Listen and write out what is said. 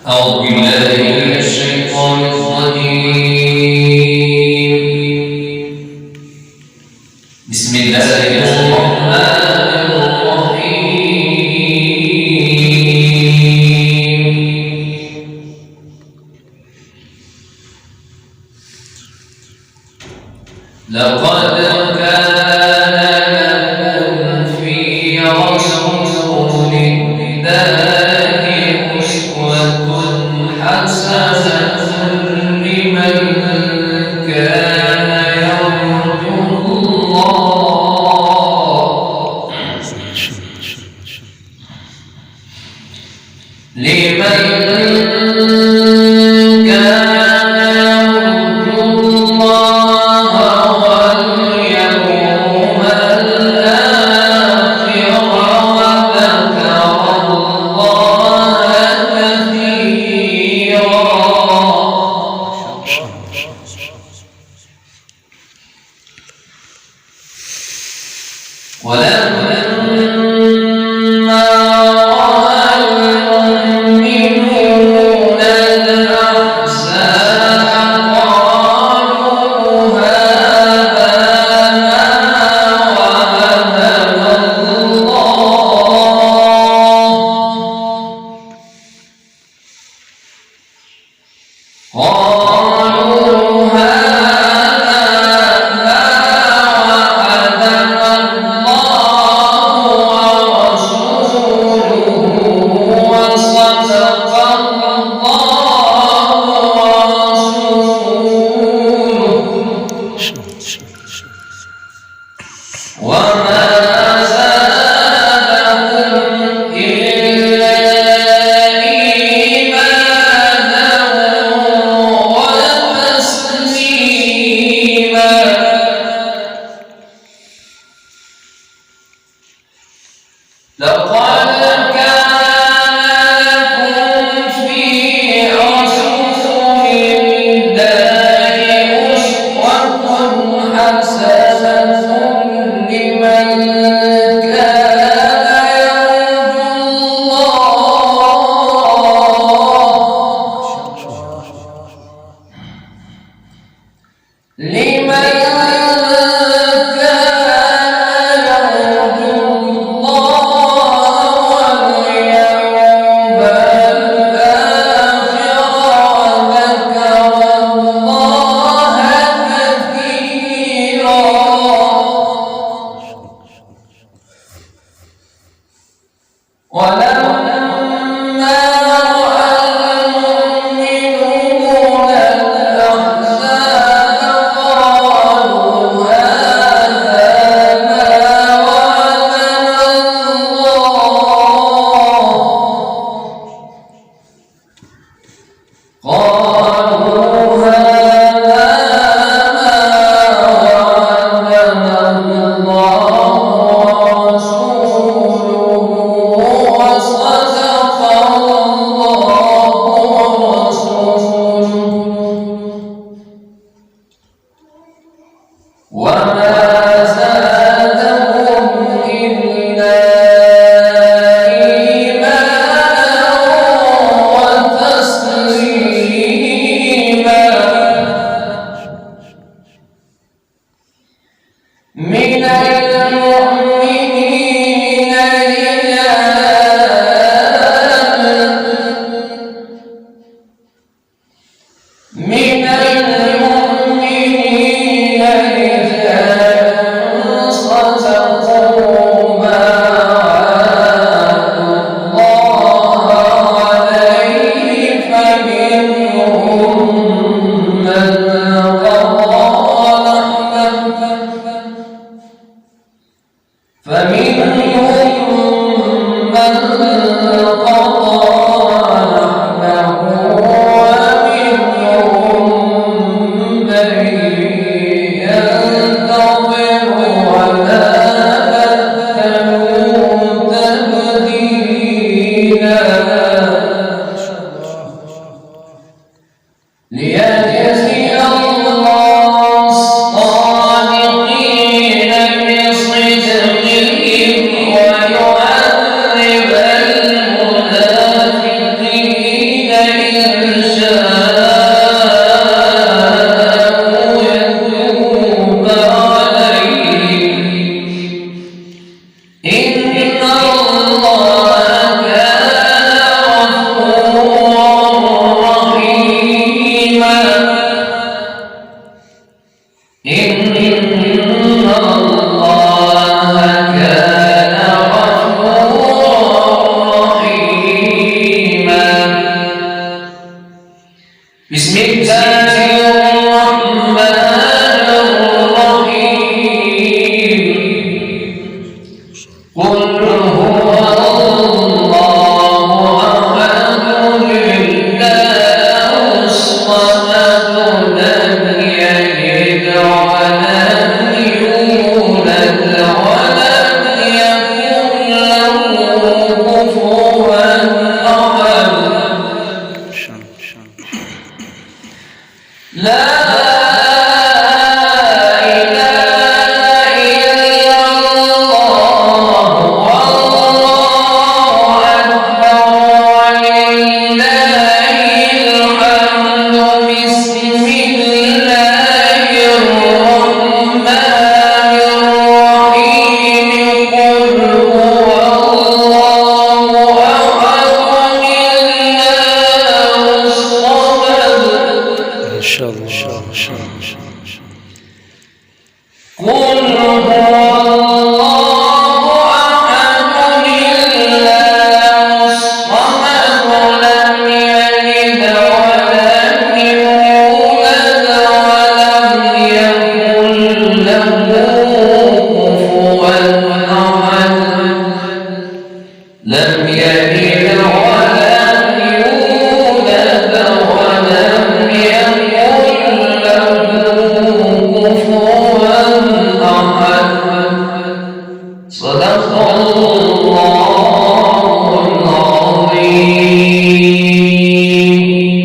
أعوذ بالله من الشيطان الرجيم. بسم الله الرحمن الرحيم. لقد كان لكم في رسول الله أسوة حسنة لمن كان يرجو الله واليوم الآخر وذكر الله كثيرا. ولما رأى المؤمنون الأحزاب قالوا هذا ما وعدنا وما زادهم إلا إيمانا وتسليما. لقد كان لكم في رسول الله أسوة حسنة لمن كان يرجو الله واليوم الآخر وذكر الله كثيرا. ولما رأى المؤمنون الأحزاب قالوا هذا ما وعدنا الله ورسوله وصدق الله ورسوله وما زادهم إلا إيمانا وتسليما. من المؤمنين رجال صدقوا ما عاهدوا الله عليه فمنهم من قضى نحبه ومنهم بسم الله الرحمن الرحيم قل هو الله أحد الله الصمد لم يلد ولم يولد ولم يكن له كفوا أحد لا إله إلا الله والله أكبر ولله الحمد بسم الله الرحمن الرحيم قل هو الله أحد الله الصمد إن شاء الله قل هو الله أحد الله الصمد لم يلد ولم يولد ولم يكن له كفوا أحد لم يلد ولم يولد ولم يكن له كفوا أحد صدق الله العظيم